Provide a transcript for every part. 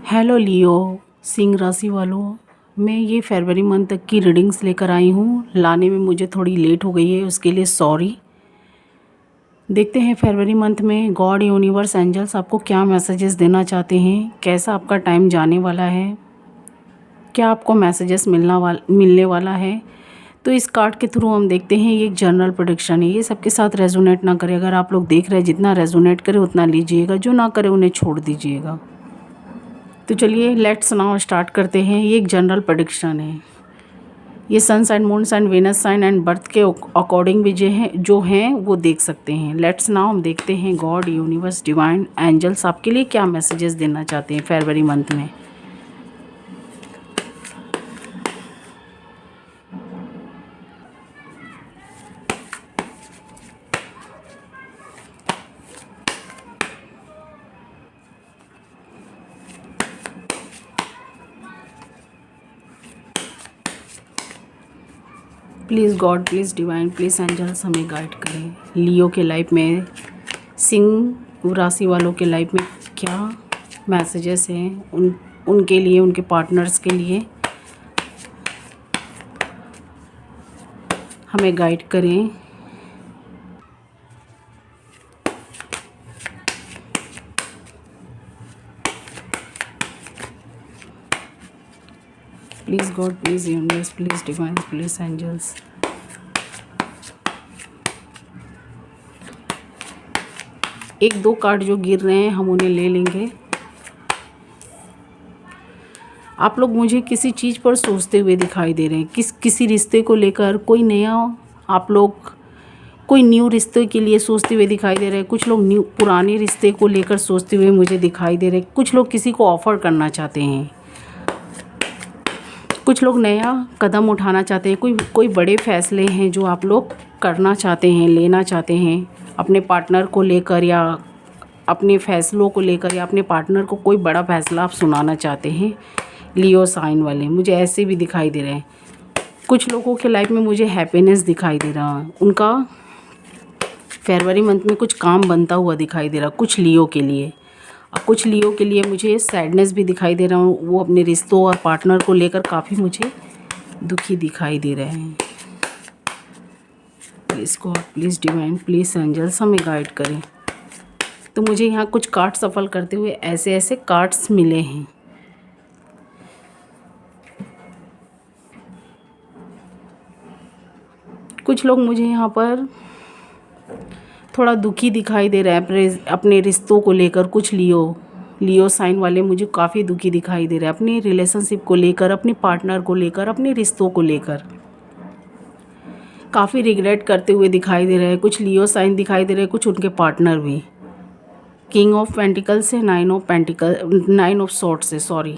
Hello लियो सिंह राशि वालों, मैं ये फरवरी मंथ तक की रीडिंग्स लेकर आई हूँ। लाने में मुझे थोड़ी लेट हो गई है, उसके लिए सॉरी। देखते हैं फरवरी मंथ में गॉड यूनिवर्स एंजल्स आपको क्या मैसेजेस देना चाहते हैं, कैसा आपका टाइम जाने वाला है, क्या आपको मैसेजेस मिलने वाला है। तो इस कार्ड के थ्रू हम देखते हैं। ये एक जनरल प्रेडिक्शन है, ये सबके साथ रेजोनेट ना करे। अगर आप लोग देख रहे हैं, जितना रेजोनेट करे उतना लीजिएगा, जो ना करे उन्हें छोड़ दीजिएगा। तो चलिए लेट्स नाउ स्टार्ट करते हैं। ये एक जनरल प्रेडिक्शन है। ये sun sign, moon sign, Venus sign and birth के अकॉर्डिंग भी जो हैं वो देख सकते हैं। लेट्स नाउ हम देखते हैं गॉड यूनिवर्स डिवाइन एंजल्स आपके लिए क्या मैसेजेस देना चाहते हैं फरवरी मंथ में। Please God, please divine, please angels हमें गाइड करें। लियो के लाइफ में, सिंह राशि वालों के लाइफ में क्या मैसेजेस हैं उनके लिए, उनके पार्टनर्स के लिए हमें गाइड करें। Please God, please universe, please divine, please angels. एक दो कार्ड जो गिर रहे हैं हम उन्हें ले लेंगे। आप लोग मुझे किसी चीज़ पर सोचते हुए दिखाई दे रहे हैं, किसी रिश्ते को लेकर कोई नया, आप लोग कोई न्यू रिश्ते के लिए सोचते हुए दिखाई दे रहे हैं। कुछ लोग पुराने रिश्ते को लेकर सोचते हुए मुझे दिखाई दे रहे हैं। कुछ लोग किसी को ऑफ़र करना चाहते हैं, कुछ लोग नया कदम उठाना चाहते हैं। कोई बड़े फैसले हैं जो आप लोग करना चाहते हैं, लेना चाहते हैं अपने पार्टनर को लेकर, या अपने फैसलों को लेकर, या अपने पार्टनर को कोई बड़ा फैसला आप सुनाना चाहते हैं। लियो साइन वाले मुझे ऐसे भी दिखाई दे रहे हैं। कुछ लोगों के लाइफ में मुझे हैप्पीनेस दिखाई दे रहा है, उनका फरवरी मंथ में कुछ काम बनता हुआ दिखाई दे रहा कुछ लियो के लिए। कुछ लियो के लिए मुझे सैडनेस भी दिखाई दे रहा हूँ। वो अपने रिश्तों और पार्टनर को लेकर काफ़ी मुझे दुखी दिखाई दे रहे हैं। Please God, please divine, please angels हमें गाइड करें। तो मुझे यहाँ कुछ कार्ड सफल करते हुए ऐसे ऐसे कार्ड्स मिले हैं। कुछ लोग मुझे यहाँ पर थोड़ा दुखी दिखाई दे रहा है अपने रिश्तों को लेकर। कुछ लियो साइन वाले मुझे काफ़ी दुखी दिखाई दे रहे हैं अपने रिलेशनशिप को लेकर, अपने पार्टनर को लेकर, अपने रिश्तों को लेकर काफ़ी रिग्रेट करते हुए दिखाई दे रहे हैं। कुछ लियो साइन दिखाई दे रहे हैं, कुछ उनके पार्टनर भी। किंग ऑफ पेंटिकल से नाइन ऑफ सॉर्ड से सॉरी।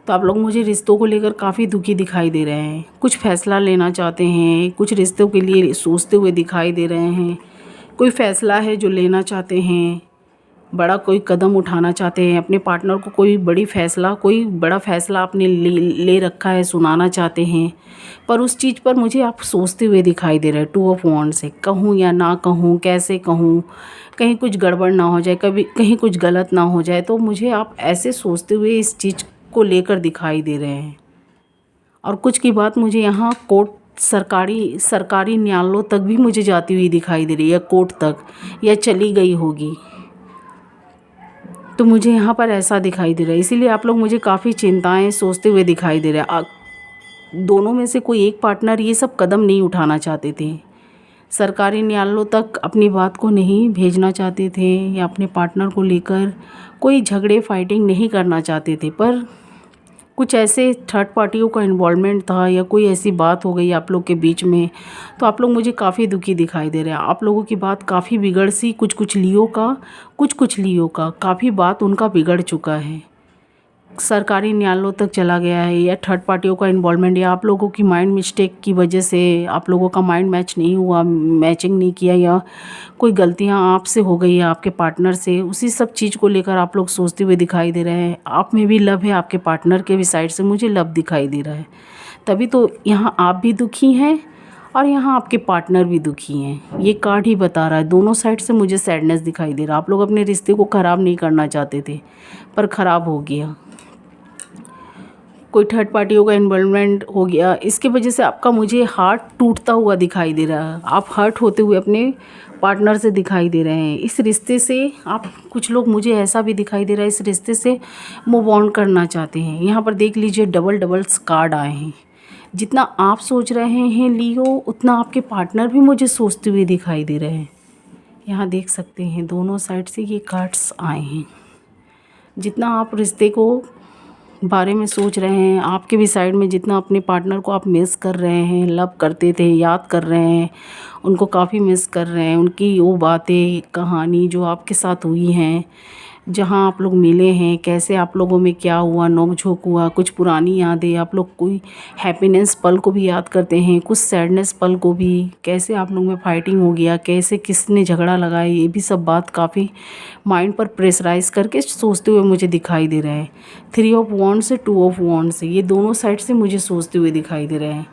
तो आप लोग मुझे रिश्तों को लेकर काफ़ी दुखी दिखाई दे रहे हैं। कुछ फैसला लेना चाहते हैं, कुछ रिश्तों के लिए सोचते हुए दिखाई दे रहे हैं। कोई फ़ैसला है जो लेना चाहते हैं, बड़ा कोई कदम उठाना चाहते हैं अपने पार्टनर को। कोई बड़ा फ़ैसला आपने ले रखा है, सुनाना चाहते हैं, पर उस चीज़ पर मुझे आप सोचते हुए दिखाई दे रहे हैं। 2 ऑफ वॉन्ड्स से कहूँ या ना कहूँ, कैसे कहूँ, कहीं कुछ गड़बड़ ना हो जाए, कहीं कुछ गलत ना हो जाए। तो मुझे आप ऐसे सोचते हुए इस चीज़ को लेकर दिखाई दे रहे हैं। और कुछ की बात मुझे यहाँ कोर्ट, सरकारी न्यायालयों तक भी मुझे जाती हुई दिखाई दे रही है, कोर्ट तक, या चली गई होगी। तो मुझे यहाँ पर ऐसा दिखाई दे रहा है। इसीलिए आप लोग मुझे काफ़ी चिंताएं सोचते हुए दिखाई दे रहे हैं। दोनों में से कोई एक पार्टनर ये सब कदम नहीं उठाना चाहते थे, सरकारी न्यायालयों तक अपनी बात को नहीं भेजना चाहते थे, या अपने पार्टनर को लेकर कोई झगड़े फाइटिंग नहीं करना चाहते थे। पर कुछ ऐसे थर्ड पार्टियों का इन्वॉल्वमेंट था, या कोई ऐसी बात हो गई आप लोग के बीच में, तो आप लोग मुझे काफ़ी दुखी दिखाई दे रहे हैं। आप लोगों की बात काफ़ी बिगड़ सी, कुछ लियो का काफ़ी बात उनका बिगड़ चुका है, सरकारी न्यायालयों तक चला गया है, या थर्ड पार्टियों का इन्वॉल्वमेंट, या आप लोगों की माइंड मिस्टेक की वजह से आप लोगों का माइंड मैच नहीं हुआ, मैचिंग नहीं किया, या कोई गलतियां आपसे हो गई है आपके पार्टनर से। उसी सब चीज़ को लेकर आप लोग सोचते हुए दिखाई दे रहे हैं। आप में भी लव है, आपके पार्टनर के भी साइड से मुझे लव दिखाई दे रहा है। तभी तो यहाँ आप भी दुखी हैं और यहाँ आपके पार्टनर भी दुखी हैं। ये कार्ड ही बता रहा है, दोनों साइड से मुझे सैडनेस दिखाई दे रहा है। आप लोग अपने रिश्ते को ख़राब नहीं करना चाहते थे, पर ख़राब हो गया। कोई थर्ड पार्टियों का इन्वॉल्वमेंट हो गया, इसके वजह से आपका मुझे हार्ट टूटता हुआ दिखाई दे रहा है। आप हर्ट होते हुए अपने पार्टनर से दिखाई दे रहे हैं। इस रिश्ते से आप, कुछ लोग, मुझे ऐसा भी दिखाई दे रहा है, इस रिश्ते से मूव ऑन करना चाहते हैं। यहाँ पर देख लीजिए डबल डबल कार्ड आए हैं। जितना आप सोच रहे हैं लियो, उतना आपके पार्टनर भी मुझे सोचते हुए दिखाई दे रहे हैं। यहाँ देख सकते हैं दोनों साइड से ये कार्ड्स आए हैं। जितना आप रिश्ते को बारे में सोच रहे हैं, आपके भी साइड में जितना अपने पार्टनर को आप मिस कर रहे हैं, लव करते थे, याद कर रहे हैं, उनको काफ़ी मिस कर रहे हैं, उनकी वो बातें, कहानी जो आपके साथ हुई हैं, जहाँ आप लोग मिले हैं, कैसे आप लोगों में क्या हुआ, नोक झोंक हुआ, कुछ पुरानी यादें, आप लोग कोई हैप्पीनेस पल को भी याद करते हैं, कुछ सैडनेस पल को भी, कैसे आप लोग में फाइटिंग हो गया, कैसे किसने झगड़ा लगाया, ये भी सब बात काफ़ी माइंड पर प्रेशराइज करके सोचते हुए मुझे दिखाई दे रहे हैं। 3 ऑफ वॉन्ड्स से 2 ऑफ वॉन्ड्स से, ये दोनों साइड से मुझे सोचते हुए दिखाई दे रहे हैं।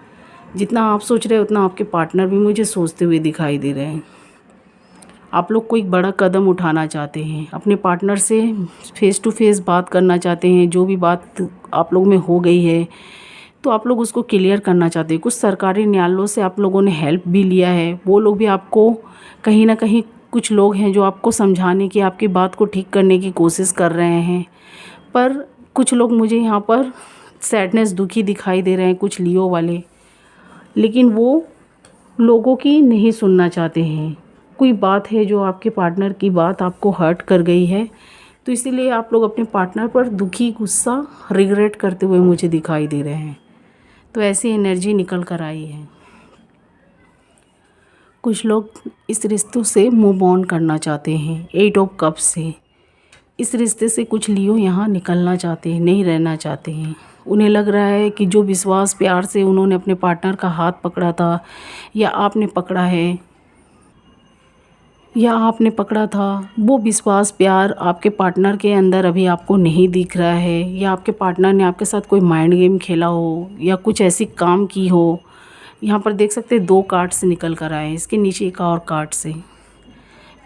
जितना आप सोच रहे हैं उतना आपके पार्टनर भी मुझे सोचते हुए दिखाई दे रहे हैं। आप लोग कोई बड़ा कदम उठाना चाहते हैं, अपने पार्टनर से फेस टू फेस बात करना चाहते हैं। जो भी बात आप लोग में हो गई है तो आप लोग उसको क्लियर करना चाहते हैं। कुछ सरकारी न्यायालयों से आप लोगों ने हेल्प भी लिया है। वो लोग भी आपको कहीं ना कहीं, कुछ लोग हैं जो आपको समझाने की, आपकी बात को ठीक करने की कोशिश कर रहे हैं। पर कुछ लोग मुझे यहाँ पर सैडनेस, दुखी दिखाई दे रहे हैं, कुछ लियो वाले, लेकिन वो लोगों की नहीं सुनना चाहते हैं। कोई बात है जो आपके पार्टनर की बात आपको हर्ट कर गई है, तो इसीलिए आप लोग अपने पार्टनर पर दुखी, गुस्सा, रिग्रेट करते हुए मुझे दिखाई दे रहे हैं। तो ऐसी एनर्जी निकल कर आई है। कुछ लोग इस रिश्तों से मूव ऑन करना चाहते हैं, 8 ऑफ कप्स से। इस रिश्ते से कुछ लियो यहाँ निकलना चाहते हैं, नहीं रहना चाहते हैं। उन्हें लग रहा है कि जो विश्वास, प्यार से उन्होंने अपने पार्टनर का हाथ पकड़ा था, या आपने पकड़ा है, या आपने पकड़ा था, वो विश्वास, प्यार आपके पार्टनर के अंदर अभी आपको नहीं दिख रहा है। या आपके पार्टनर ने आपके साथ कोई माइंड गेम खेला हो, या कुछ ऐसी काम की हो। यहाँ पर देख सकते हैं 2 कार्ड से निकल कर आए हैं, इसके नीचे एक और कार्ड से।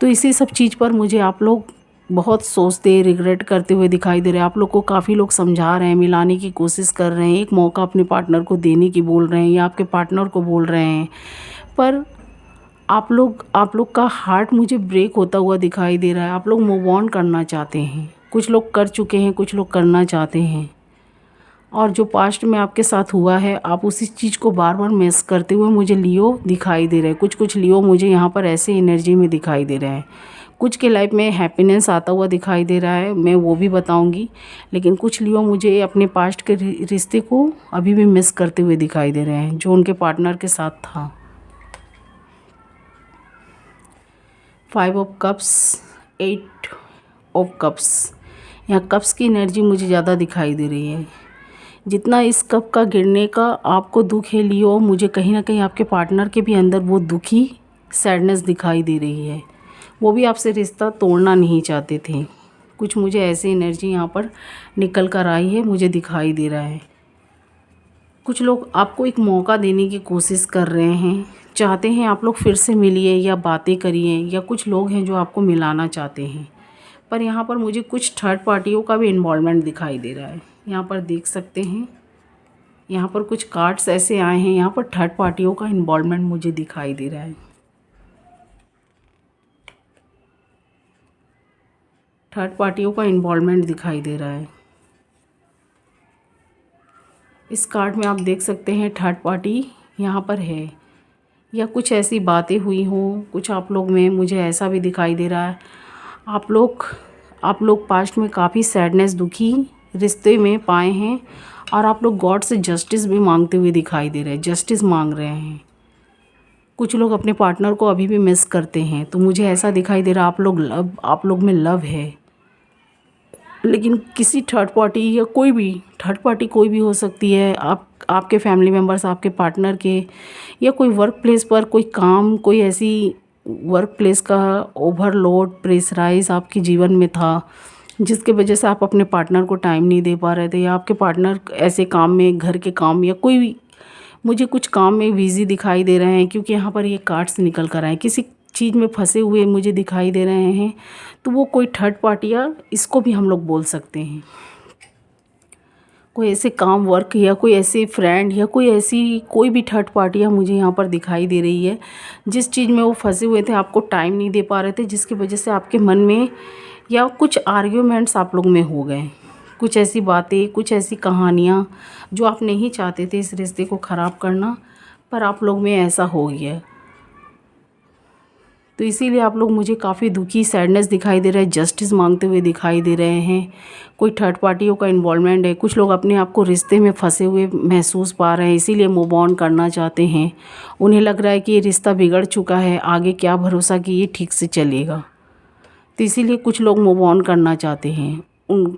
तो इसी सब चीज़ पर मुझे आप लोग बहुत सोचते, रिग्रेट करते हुए दिखाई दे रहे हैं। आप लोग को काफ़ी लोग समझा रहे हैं, मिलाने की कोशिश कर रहे हैं, एक मौका अपने पार्टनर को देने की बोल रहे हैं, या आपके पार्टनर को बोल रहे हैं। पर आप लोग का हार्ट मुझे ब्रेक होता हुआ दिखाई दे रहा है। आप लोग मूव ऑन करना चाहते हैं। कुछ लोग कर चुके हैं, कुछ लोग करना चाहते हैं। और जो पास्ट में आपके साथ हुआ है, आप उसी चीज़ को बार बार मिस करते हुए मुझे लियो दिखाई दे रहे हैं। कुछ लियो मुझे यहाँ पर ऐसे एनर्जी में दिखाई दे रहे हैं। कुछ के लाइफ में हैप्पीनेस आता हुआ दिखाई दे रहा है, मैं वो भी बताऊंगी। लेकिन कुछ लियो मुझे अपने पास्ट के रिश्ते को अभी भी मिस करते हुए दिखाई दे रहे हैं, जो उनके पार्टनर के साथ था। 5 ऑफ कप्स, 8 ऑफ कप्स। यहाँ कप्स की एनर्जी मुझे ज़्यादा दिखाई दे रही है। जितना इस कप का गिरने का आपको दुख है लियो, मुझे कहीं ना कहीं आपके पार्टनर के भी अंदर वो दुखी, सैडनेस दिखाई दे रही है। वो भी आपसे रिश्ता तोड़ना नहीं चाहते थे। कुछ मुझे ऐसी एनर्जी यहाँ पर निकल कर आई है, मुझे दिखाई दे रहा है। कुछ लोग आपको एक मौका देने की कोशिश कर रहे हैं, चाहते हैं आप लोग फिर से मिलिए या बातें करिए, या कुछ लोग हैं जो आपको मिलाना चाहते हैं। पर यहाँ पर मुझे कुछ थर्ड पार्टियों का भी इन्वॉल्वमेंट दिखाई दे रहा है। यहाँ पर देख सकते हैं, यहाँ पर कुछ कार्ड्स ऐसे आए हैं, यहाँ पर थर्ड पार्टियों का इन्वॉल्वमेंट मुझे दिखाई दे रहा है। थर्ड पार्टियों का इन्वॉल्वमेंट दिखाई दे रहा है। इस कार्ड में आप देख सकते हैं थर्ड पार्टी यहाँ पर है, या कुछ ऐसी बातें हुई हों कुछ आप लोग में, मुझे ऐसा भी दिखाई दे रहा है। आप लोग पास्ट में काफ़ी सैडनेस, दुखी रिश्ते में पाए हैं, और आप लोग गॉड से जस्टिस भी मांगते हुए दिखाई दे रहे हैं, जस्टिस मांग रहे हैं। कुछ लोग अपने पार्टनर को अभी भी मिस करते हैं, तो मुझे ऐसा दिखाई दे रहा है आप लोग में लव है। लेकिन किसी थर्ड पार्टी, या कोई भी थर्ड पार्टी कोई भी हो सकती है, आपके फैमिली मेम्बर्स, आपके पार्टनर के, या कोई वर्क प्लेस पर कोई काम, कोई ऐसी वर्क प्लेस का ओवरलोड, प्रेशराइज आपके जीवन में था, जिसके वजह से आप अपने पार्टनर को टाइम नहीं दे पा रहे थे, या आपके पार्टनर ऐसे काम में, घर के काम, या कोई भी, मुझे कुछ काम में बिजी दिखाई दे रहे हैं, क्योंकि यहाँ पर ये कार्ड्स निकल कर आए, किसी चीज़ में फंसे हुए मुझे दिखाई दे रहे हैं। तो वो कोई थर्ड पार्टी, या इसको भी हम लोग बोल सकते हैं। कोई ऐसे काम वर्क या कोई ऐसे फ्रेंड या कोई ऐसी कोई भी थर्ड पार्टियाँ मुझे यहाँ पर दिखाई दे रही है, जिस चीज़ में वो फंसे हुए थे, आपको टाइम नहीं दे पा रहे थे, जिसकी वजह से आपके मन में या कुछ आर्ग्यूमेंट्स आप लोग में हो गए, कुछ ऐसी बातें, कुछ ऐसी कहानियाँ जो आप नहीं चाहते थे इस रिश्ते को ख़राब करना, पर आप लोग में ऐसा हो गया। तो इसीलिए आप लोग मुझे काफ़ी दुखी, सैडनेस दिखाई दे रहा है, जस्टिस मांगते हुए दिखाई दे रहे हैं। कोई थर्ड पार्टियों का इन्वॉल्वमेंट है, कुछ लोग अपने आप को रिश्ते में फंसे हुए महसूस पा रहे हैं, इसीलिए मूव ऑन करना चाहते हैं। उन्हें लग रहा है कि ये रिश्ता बिगड़ चुका है, आगे क्या भरोसा कि ये ठीक से चलेगा। तो इसीलिए कुछ लोग मूव ऑन करना चाहते हैं। उन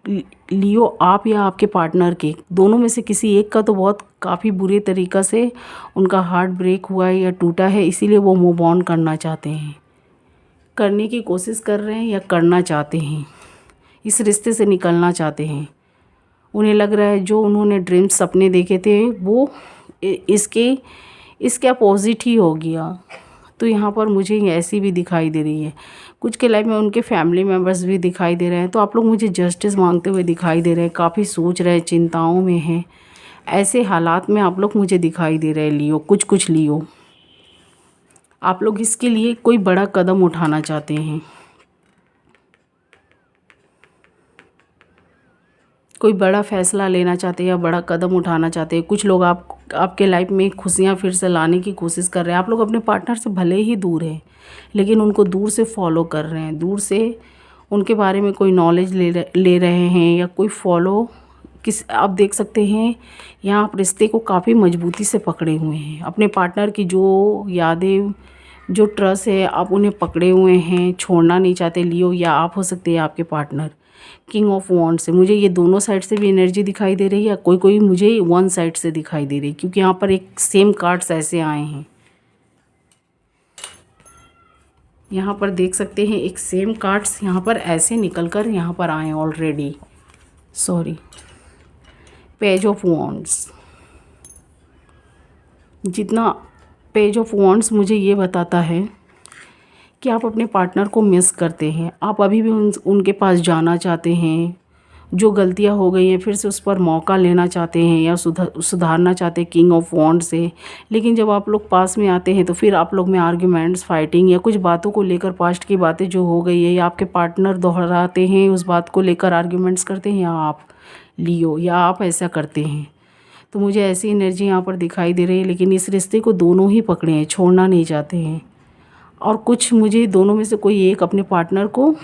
लियो, आप या आपके पार्टनर के दोनों में से किसी एक का तो बहुत काफ़ी बुरे तरीक़ा से उनका हार्ट ब्रेक हुआ है या टूटा है, इसीलिए वो मूव ऑन करना चाहते हैं, करने की कोशिश कर रहे हैं या करना चाहते हैं, इस रिश्ते से निकलना चाहते हैं। उन्हें लग रहा है जो उन्होंने ड्रीम्स सपने देखे थे वो इसके अपोजिट ही हो गया। तो यहाँ पर मुझे ऐसी भी दिखाई दे रही है, कुछ के लाइफ में उनके फैमिली मेम्बर्स भी दिखाई दे रहे हैं। तो आप लोग मुझे जस्टिस मांगते हुए दिखाई दे रहे हैं, काफ़ी सोच रहे हैं, चिंताओं में हैं, ऐसे हालात में आप लोग मुझे दिखाई दे रहे हैं। लियो, कुछ लियो, आप लोग इसके लिए कोई बड़ा कदम उठाना चाहते हैं, कोई बड़ा फ़ैसला लेना चाहते हैं या बड़ा कदम उठाना चाहते हैं। कुछ लोग आपके लाइफ में खुशियाँ फिर से लाने की कोशिश कर रहे हैं। आप लोग अपने पार्टनर से भले ही दूर हैं, लेकिन उनको दूर से फॉलो कर रहे हैं, दूर से उनके बारे में कोई नॉलेज ले रहे हैं या कोई फॉलो आप देख सकते हैं। यहाँ आप रिश्ते को काफ़ी मजबूती से पकड़े हुए हैं, अपने पार्टनर की जो यादें, जो ट्रस्ट है, आप उन्हें पकड़े हुए हैं, छोड़ना नहीं चाहते। लियो, या आप हो सकते हैं आपके पार्टनर। किंग ऑफ वॉन्ड से मुझे ये दोनों साइड से भी एनर्जी दिखाई दे रही है, कोई मुझे वन साइड से दिखाई दे रही है, क्योंकि यहाँ पर एक सेम कार्ड्स ऐसे आए हैं। यहाँ पर देख सकते हैं एक सेम कार्ड्स यहाँ पर ऐसे निकल कर यहाँ पर आए already. Sorry, page of wands. जितना पेज ऑफ वॉन्ड्स मुझे ये बताता है कि आप अपने पार्टनर को मिस करते हैं, आप अभी भी उनके पास जाना चाहते हैं, जो गलतियां हो गई हैं फिर से उस पर मौका लेना चाहते हैं या सुधारना चाहते हैं किंग ऑफ वॉन्ड से। लेकिन जब आप लोग पास में आते हैं तो फिर आप लोग में आर्ग्यूमेंट्स, फाइटिंग या कुछ बातों को लेकर, पास्ट की बातें जो हो गई है या आपके पार्टनर दोहराते हैं उस बात को लेकर आर्ग्यूमेंट्स करते हैं, या आप लियो या आप ऐसा करते हैं। तो मुझे ऐसी एनर्जी यहाँ पर दिखाई दे रही है, लेकिन इस रिश्ते को दोनों ही पकड़े हैं, छोड़ना नहीं चाहते हैं। और कुछ मुझे दोनों में से कोई एक अपने पार्टनर को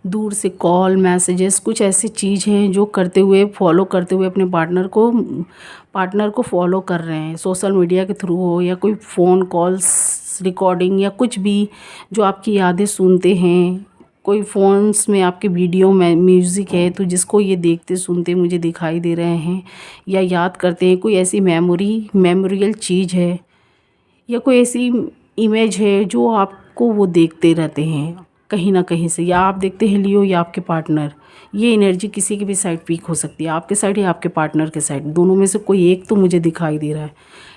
दूर से कॉल, मैसेजेस, कुछ ऐसी चीज़ हैं जो करते हुए, फॉलो करते हुए अपने पार्टनर को फॉलो कर रहे हैं, सोशल मीडिया के थ्रू हो या कोई फ़ोन कॉल्स, रिकॉर्डिंग या कुछ भी, जो आपकी यादें सुनते हैं। कोई फ़ोन्स में आपके वीडियो में म्यूज़िक है तो जिसको ये देखते सुनते मुझे दिखाई दे रहे हैं या याद करते हैं। कोई ऐसी मेमोरियल चीज़ है या कोई ऐसी इमेज है जो आपको वो देखते रहते हैं कहीं ना कहीं से, या आप देखते हैं लियो या आपके पार्टनर। ये एनर्जी किसी की भी साइड पीक हो सकती है, आपके साइड या आपके पार्टनर के साइड, दोनों में से कोई एक तो मुझे दिखाई दे रहा है।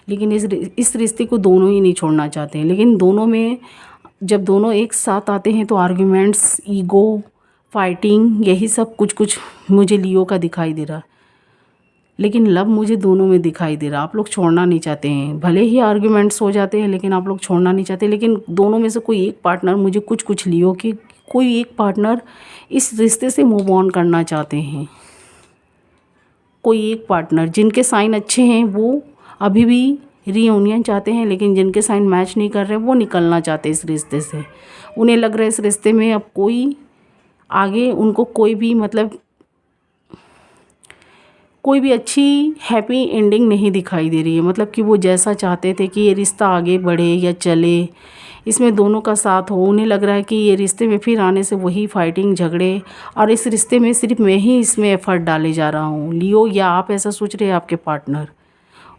लेकिन इस रिश्ते को दोनों ही नहीं छोड़ना चाहते हैं। लेकिन दोनों में जब दोनों एक साथ आते हैं तो आर्ग्यूमेंट्स, ईगो, फाइटिंग, यही सब कुछ मुझे लियो का दिखाई दे रहा है। लेकिन लव मुझे दोनों में दिखाई दे रहा। आप लोग छोड़ना नहीं चाहते हैं, भले ही आर्ग्यूमेंट्स हो जाते हैं लेकिन आप लोग छोड़ना नहीं चाहते। लेकिन दोनों में से कोई एक पार्टनर, मुझे कुछ लियो कि कोई एक पार्टनर इस रिश्ते से मूव ऑन करना चाहते हैं। कोई एक पार्टनर जिनके साइन अच्छे हैं वो अभी भी रीयूनियन चाहते हैं, लेकिन जिनके साइन मैच नहीं कर रहे वो निकलना चाहते हैं इस रिश्ते से। उन्हें लग रहा है इस रिश्ते में अब कोई आगे उनको कोई भी अच्छी हैप्पी एंडिंग नहीं दिखाई दे रही है। मतलब कि वो जैसा चाहते थे कि ये रिश्ता आगे बढ़े या चले, इसमें दोनों का साथ हो, उन्हें लग रहा है कि ये रिश्ते में फिर आने से वही फाइटिंग, झगड़े, और इस रिश्ते में सिर्फ मैं ही इसमें एफर्ट डाले जा रहा हूँ। लियो, या आप ऐसा सोच रहे हैं आपके पार्टनर।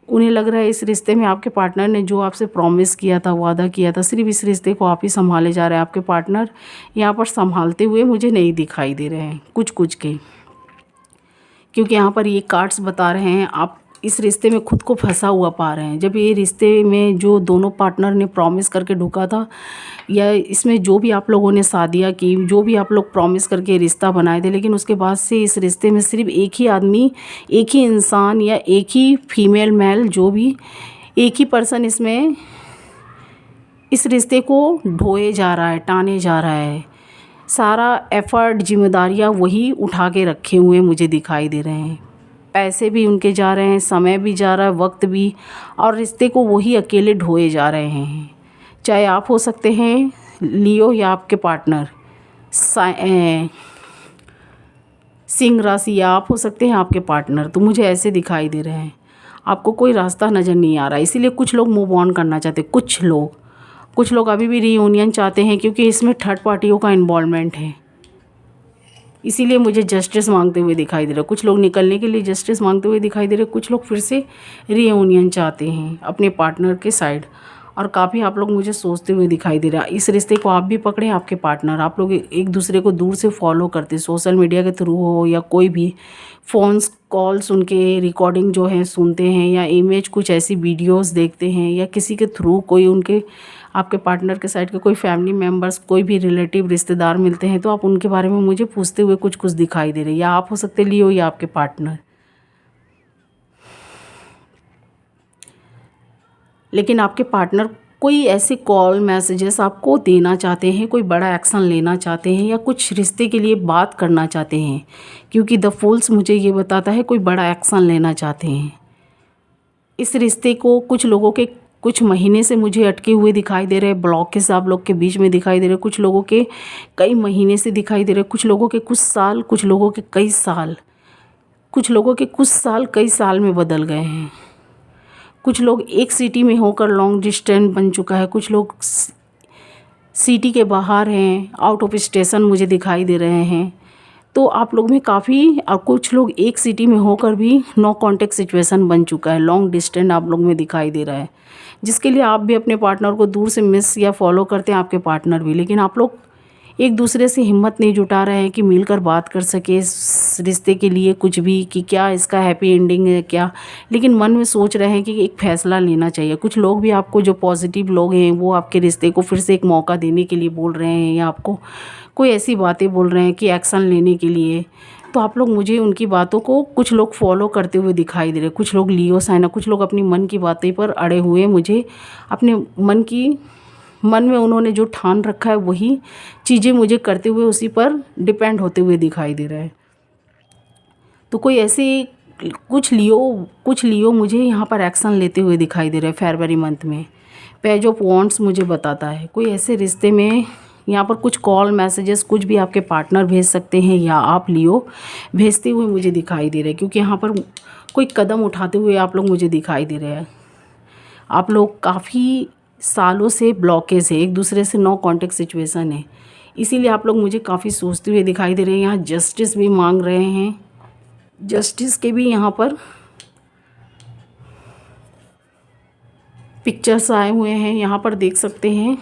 उन्हें लग रहा है इस रिश्ते में आपके पार्टनर ने जो आपसे प्रॉमिस किया था, वादा किया था, सिर्फ इस रिश्ते को आप ही संभाले जा रहे हैं। आपके पार्टनर यहाँ पर संभालते हुए मुझे नहीं दिखाई दे रहे हैं कुछ के, क्योंकि यहाँ पर ये कार्ड्स बता रहे हैं इस रिश्ते में खुद को फंसा हुआ पा रहे हैं। जब ये रिश्ते में जो दोनों पार्टनर ने प्रॉमिस करके ढुका था, या इसमें जो भी आप लोगों ने शादियाँ की, जो भी आप लोग प्रॉमिस करके रिश्ता बनाए थे, लेकिन उसके बाद से इस रिश्ते में सिर्फ एक ही आदमी, एक ही इंसान या एक ही फीमेल मेल, जो भी एक ही पर्सन इसमें इस रिश्ते को ढोए जा रहा है, टाने जा रहा है। सारा एफ़र्ट, जिम्मेदारियाँ वही उठा के रखे हुए मुझे दिखाई दे रहे हैं। पैसे भी उनके जा रहे हैं, समय भी जा रहा है, वक्त भी, और रिश्ते को वही अकेले ढोए जा रहे हैं। चाहे आप हो सकते हैं लियो या आपके पार्टनर सिंह राशि, या आप हो सकते हैं आपके पार्टनर। तो मुझे ऐसे दिखाई दे रहे हैं, आपको कोई रास्ता नज़र नहीं आ रहा। इसीलिए कुछ लोग मूव ऑन करना चाहते, कुछ लोग अभी भी रीयूनियन चाहते हैं, क्योंकि इसमें थर्ड पार्टियों का इन्वॉल्वमेंट है। इसीलिए मुझे जस्टिस मांगते हुए दिखाई दे रहा है। कुछ लोग निकलने के लिए जस्टिस मांगते हुए दिखाई दे रहे हैं, कुछ लोग फिर से रीयूनियन चाहते हैं अपने पार्टनर के साइड। और काफ़ी आप लोग मुझे सोचते हुए दिखाई दे रहा है। इस रिश्ते को आप भी पकड़े, आपके पार्टनर, आप लोग एक दूसरे को दूर से फॉलो करते, सोशल मीडिया के थ्रू हो या कोई भी फ़ोन्स कॉल्स उनके रिकॉर्डिंग जो है सुनते हैं, या इमेज कुछ ऐसी वीडियोस देखते हैं, या किसी के थ्रू कोई उनके आपके पार्टनर के साइड के कोई फैमिली मेम्बर्स, कोई भी रिलेटिव रिश्तेदार मिलते हैं, तो आप उनके बारे में मुझे पूछते हुए कुछ दिखाई दे रहे हैं। या आप हो सकते लियो या आपके पार्टनर। लेकिन आपके पार्टनर कोई ऐसे कॉल मैसेजेस आपको देना चाहते हैं, कोई बड़ा एक्शन लेना चाहते हैं, या कुछ रिश्ते के लिए बात करना चाहते हैं, क्योंकि द फूल्स मुझे ये बताता है कोई बड़ा एक्शन लेना चाहते हैं। इस रिश्ते को कुछ लोगों के कुछ महीने से मुझे अटके हुए दिखाई दे रहे हैं, ब्लॉकेज आप लोग के बीच में दिखाई दे रहे हैं। कुछ लोगों के कई महीने से दिखाई दे रहे हैं, कुछ लोगों के कुछ साल, कुछ लोगों के कई साल, कुछ लोगों के कुछ साल कई साल में बदल गए हैं। कुछ लोग एक सिटी में होकर लॉन्ग डिस्टेंस बन चुका है, कुछ लोग सिटी के बाहर हैं, आउट ऑफ स्टेशन मुझे दिखाई दे रहे हैं। तो आप लोग में काफ़ी, और कुछ लोग एक सिटी में होकर भी नो कांटेक्ट सिचुएशन बन चुका है, लॉन्ग डिस्टेंस आप लोग में दिखाई दे रहा है, जिसके लिए आप भी अपने पार्टनर को दूर से मिस या फॉलो करते हैं, आपके पार्टनर भी। लेकिन आप लोग एक दूसरे से हिम्मत नहीं जुटा रहे हैं कि मिलकर बात कर सके इस रिश्ते के लिए कुछ भी, कि क्या इसका हैप्पी एंडिंग है क्या। लेकिन मन में सोच रहे हैं कि एक फ़ैसला लेना चाहिए। कुछ लोग भी आपको, जो पॉजिटिव लोग हैं, वो आपके रिश्ते को फिर से एक मौका देने के लिए बोल रहे हैं, या आपको कोई ऐसी बातें बोल रहे हैं कि एक्शन लेने के लिए। तो आप लोग मुझे उनकी बातों को कुछ लोग फॉलो करते हुए दिखाई दे रहे हैं। कुछ लोग लियो साइन, कुछ लोग अपनी मन की बातें पर अड़े हुए, मुझे अपने मन में उन्होंने जो ठान रखा है वही चीज़ें मुझे करते हुए, उसी पर डिपेंड होते हुए दिखाई दे रहा है। तो कोई ऐसे कुछ लियो मुझे यहाँ पर एक्शन लेते हुए दिखाई दे रहा है। फरवरी मंथ में पेज ऑफ वॉन्ड्स मुझे बताता है कोई ऐसे रिश्ते में यहाँ पर कुछ कॉल मैसेजेस कुछ भी आपके पार्टनर भेज सकते हैं, या आप लियो भेजते हुए मुझे दिखाई दे रहे हैं, क्योंकि यहाँ पर कोई कदम उठाते हुए आप लोग मुझे दिखाई दे रहे हैं। आप लोग काफ़ी सालों से ब्लॉकेज है, एक दूसरे से नो कांटेक्ट सिचुएशन है, इसीलिए आप लोग मुझे काफ़ी सोचते हुए दिखाई दे रहे हैं। यहाँ जस्टिस भी मांग रहे हैं, जस्टिस के भी यहाँ पर पिक्चर्स आए हुए हैं। यहाँ पर देख सकते हैं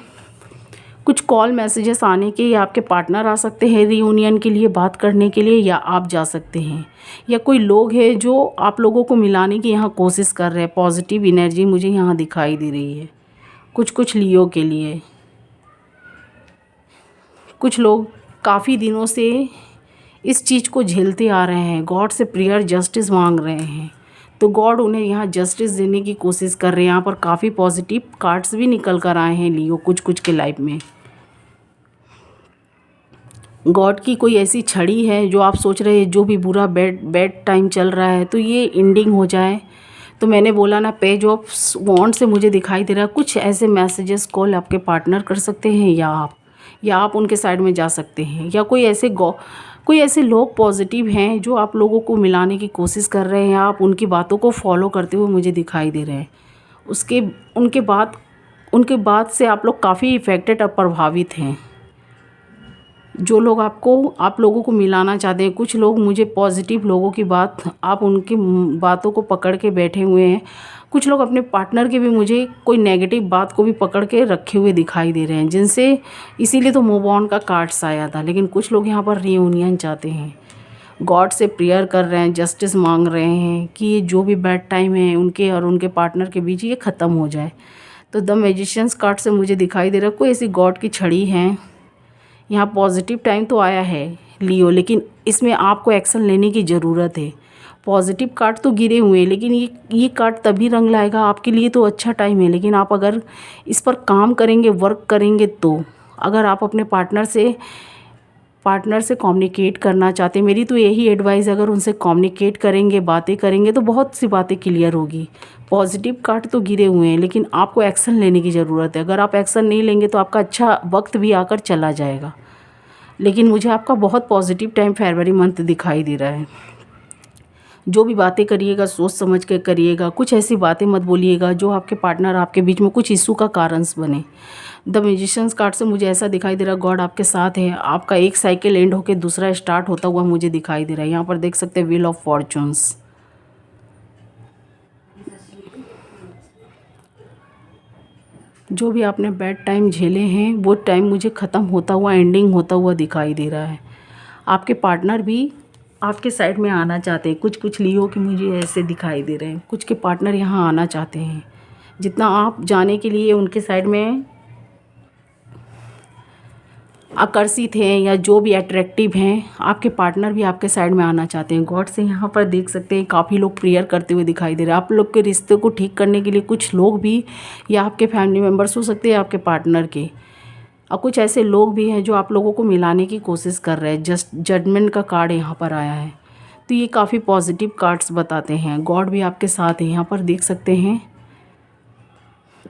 कुछ कॉल मैसेजेस आने के, या आपके पार्टनर आ सकते हैं रीयूनियन के लिए बात करने के लिए, या आप जा सकते हैं, या कोई लोग हैं जो आप लोगों को मिलाने की यहाँ कोशिश कर रहे हैं। पॉजिटिव एनर्जी मुझे यहाँ दिखाई दे रही है कुछ लियो के लिए। कुछ लोग काफ़ी दिनों से इस चीज़ को झेलते आ रहे हैं, गॉड से प्रेयर जस्टिस मांग रहे हैं, तो गॉड उन्हें यहाँ जस्टिस देने की कोशिश कर रहे हैं। यहाँ पर काफ़ी पॉजिटिव कार्ड्स भी निकल कर आए हैं लियो कुछ के लाइफ में। गॉड की कोई ऐसी छड़ी है जो आप सोच रहे हैं, जो भी बुरा बैड टाइम चल रहा है, तो ये एंडिंग हो जाए। तो मैंने बोला ना, पेज ऑफ वॉन्ड से मुझे दिखाई दे रहा है कुछ ऐसे मैसेजेस कॉल आपके पार्टनर कर सकते हैं, या आप उनके साइड में जा सकते हैं, या कोई ऐसे लोग पॉजिटिव हैं जो आप लोगों को मिलाने की कोशिश कर रहे हैं, आप उनकी बातों को फॉलो करते हुए मुझे दिखाई दे रहे हैं। उनके बात से आप लोग काफ़ी इफ़ेक्टेड और प्रभावित हैं। जो लोग आप लोगों को मिलाना चाहते हैं, कुछ लोग मुझे पॉजिटिव लोगों की बात, आप उनकी बातों को पकड़ के बैठे हुए हैं। कुछ लोग अपने पार्टनर के भी मुझे कोई नेगेटिव बात को भी पकड़ के रखे हुए दिखाई दे रहे हैं, जिनसे इसीलिए तो मूव ऑन का कार्ड्स आया था। लेकिन कुछ लोग यहाँ पर रीयूनियन चाहते हैं, गॉड से प्रेयर कर रहे हैं, जस्टिस मांग रहे हैं कि ये जो भी बैड टाइम है उनके और उनके पार्टनर के बीच ये ख़त्म हो जाए। तो द मैजिशियंस कार्ड से मुझे दिखाई दे रहा है कोई ऐसी गॉड की छड़ी है। यहाँ पॉजिटिव टाइम तो आया है लियो, लेकिन इसमें आपको एक्शन लेने की ज़रूरत है। पॉजिटिव कार्ड तो गिरे हुए हैं, लेकिन ये कार्ड तभी रंग लाएगा, आपके लिए तो अच्छा टाइम है, लेकिन आप अगर इस पर काम करेंगे, वर्क करेंगे तो। अगर आप अपने पार्टनर से कम्युनिकेट करना चाहते हैं, मेरी तो यही एडवाइस, अगर उनसे कम्युनिकेट करेंगे, बातें करेंगे तो बहुत सी बातें क्लियर होगी। पॉजिटिव कार्ड तो गिरे हुए हैं, लेकिन आपको एक्शन लेने की ज़रूरत है। अगर आप एक्शन नहीं लेंगे तो आपका अच्छा वक्त भी आकर चला जाएगा। लेकिन मुझे आपका बहुत पॉजिटिव टाइम फरवरी मंथ दिखाई दे रहा है। जो भी बातें करिएगा सोच समझ के करिएगा, कुछ ऐसी बातें मत बोलिएगा जो आपके पार्टनर आपके बीच में कुछ इशू का कारण बने। द म्यूजिशियंस कार्ड से मुझे ऐसा दिखाई दे रहा है गॉड आपके साथ है। आपका एक साइकिल एंड होकर दूसरा स्टार्ट होता हुआ मुझे दिखाई दे रहा है। यहाँ पर देख सकते हैं व्हील ऑफ फॉर्चून्स। जो भी आपने बैड टाइम झेले हैं वो टाइम मुझे ख़त्म होता हुआ, एंडिंग होता हुआ दिखाई दे रहा है। आपके पार्टनर भी आपके साइड में आना चाहते हैं। कुछ कुछ लियो कि मुझे ऐसे दिखाई दे रहे हैं, कुछ के पार्टनर यहाँ आना चाहते हैं। जितना आप जाने के लिए उनके साइड में आकर्षित हैं या जो भी अट्रैक्टिव हैं, आपके पार्टनर भी आपके साइड में आना चाहते हैं। गॉड से यहाँ पर देख सकते हैं काफ़ी लोग प्रेयर करते हुए दिखाई दे रहे हैं। आप लोग के रिश्ते को ठीक करने के लिए कुछ लोग भी, या आपके फैमिली मेम्बर्स हो सकते हैं, आपके पार्टनर के, और कुछ ऐसे लोग भी हैं जो आप लोगों को मिलाने की कोशिश कर रहे हैं। जजमेंट का कार्ड यहाँ पर आया है, तो ये काफ़ी पॉजिटिव कार्ड्स बताते हैं। गॉड भी आपके साथ है। यहाँ पर देख सकते हैं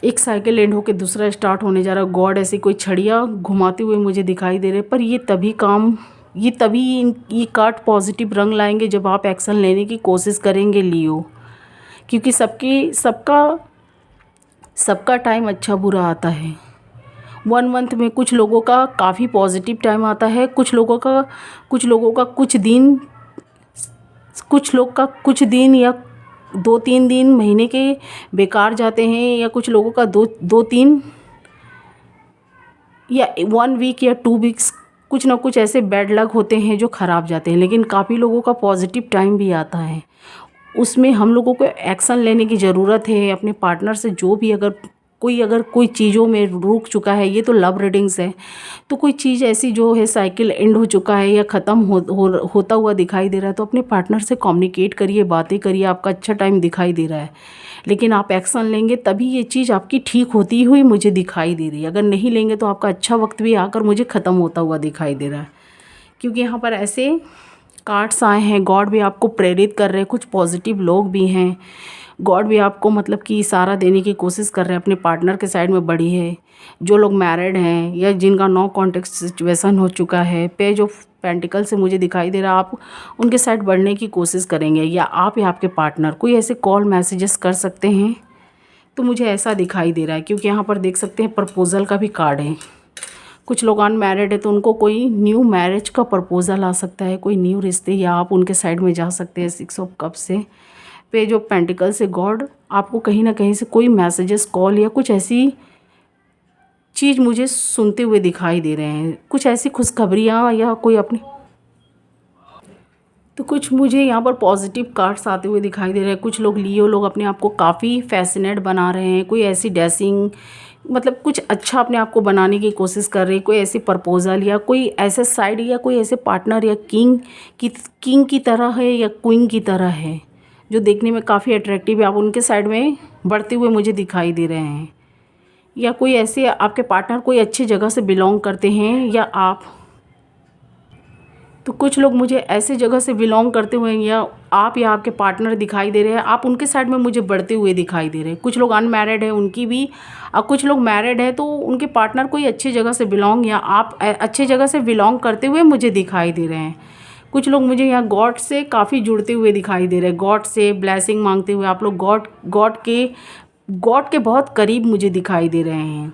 एक साइकिल एंड होकर दूसरा स्टार्ट होने जा रहा है। गॉड ऐसी कोई छड़ियाँ घुमाते हुए मुझे दिखाई दे रहे, पर ये कार्ड पॉजिटिव रंग लाएंगे जब आप एक्शन लेने की कोशिश करेंगे लियो। क्योंकि सबका टाइम अच्छा बुरा आता है। 1 मंथ में कुछ लोगों का काफ़ी पॉजिटिव टाइम आता है, कुछ लोगों का कुछ दिन या 2-3 दिन महीने के बेकार जाते हैं, या कुछ लोगों का 2-3 या 1 वीक या 2 वीक्स कुछ ना कुछ ऐसे बैड लक होते हैं जो ख़राब जाते हैं। लेकिन काफ़ी लोगों का पॉजिटिव टाइम भी आता है, उसमें हम लोगों को एक्शन लेने की ज़रूरत है। अपने पार्टनर से जो भी अगर कोई चीज़ों में रुक चुका है, ये तो लव रीडिंग्स है, तो कोई चीज़ ऐसी जो है साइकिल एंड हो चुका है या ख़त्म होता हुआ दिखाई दे रहा है, तो अपने पार्टनर से कम्युनिकेट करिए, बातें करिए। आपका अच्छा टाइम दिखाई दे रहा है, लेकिन आप एक्शन लेंगे तभी ये चीज़ आपकी ठीक होती हुई मुझे दिखाई दे रही है। अगर नहीं लेंगे तो आपका अच्छा वक्त भी आकर मुझे ख़त्म होता हुआ दिखाई दे रहा है। क्योंकि यहाँ पर ऐसे कार्ड्स आए हैं, गॉड भी आपको प्रेरित कर रहे हैं। कुछ पॉजिटिव लोग भी हैं, गॉड भी आपको मतलब कि इशारा देने की कोशिश कर रहे हैं अपने पार्टनर के साइड में बढ़ी है। जो लोग मैरिड हैं या जिनका नो कॉन्टेक्ट सिचुएशन हो चुका है, पेज ऑफ पेंटिकल से मुझे दिखाई दे रहा है आप उनके साइड बढ़ने की कोशिश करेंगे, या आप या आपके पार्टनर कोई ऐसे कॉल मैसेजेस कर सकते हैं, तो मुझे ऐसा दिखाई दे रहा है। क्योंकि यहाँ पर देख सकते हैं प्रपोज़ल का भी कार्ड है। कुछ लोग अनमैरिड है तो उनको कोई न्यू मैरिज का प्रपोज़ल आ सकता है, कोई न्यू रिश्ते, या आप उनके साइड में जा सकते हैं 6 ऑफ कप से। पेज ऑफ पेंटिकल से गॉड आपको कहीं ना कहीं से कोई मैसेजेस, कॉल या कुछ ऐसी चीज़ मुझे सुनते हुए दिखाई दे रहे हैं, कुछ ऐसी खुशखबरियाँ या कोई अपनी, तो कुछ मुझे यहाँ पर पॉजिटिव कार्ड्स आते हुए दिखाई दे रहे हैं। कुछ लोग लियो लोग अपने आप को काफ़ी फैसिनेट बना रहे हैं, कोई ऐसी डैसिंग मतलब कुछ अच्छा अपने आप को बनाने की कोशिश कर रहे हैं। कोई ऐसी प्रपोजल या कोई ऐसे साइड या कोई ऐसे पार्टनर या किंग की तरह है या क्वीन की तरह है जो देखने में काफ़ी अट्रैक्टिव है, आप उनके साइड में बढ़ते हुए मुझे दिखाई दे रहे हैं। या कोई ऐसे आपके पार्टनर कोई अच्छी जगह से बिलोंग करते हैं, या आप, तो कुछ लोग मुझे ऐसे जगह से बिलोंग करते हुए या आप या आपके पार्टनर दिखाई दे रहे हैं, आप उनके साइड में मुझे बढ़ते हुए दिखाई दे रहे हैं। कुछ लोग अनमैरिड हैं उनकी भी, और कुछ लोग मैरिड हैं तो उनके पार्टनर कोई अच्छी जगह से बिलोंग या आप अच्छी जगह से बिलोंग करते हुए मुझे दिखाई दे रहे हैं। कुछ लोग मुझे यहाँ गॉड से काफ़ी जुड़ते हुए दिखाई दे रहे हैं, गॉड से ब्लेसिंग मांगते हुए आप लोग गॉड के बहुत करीब मुझे दिखाई दे रहे हैं,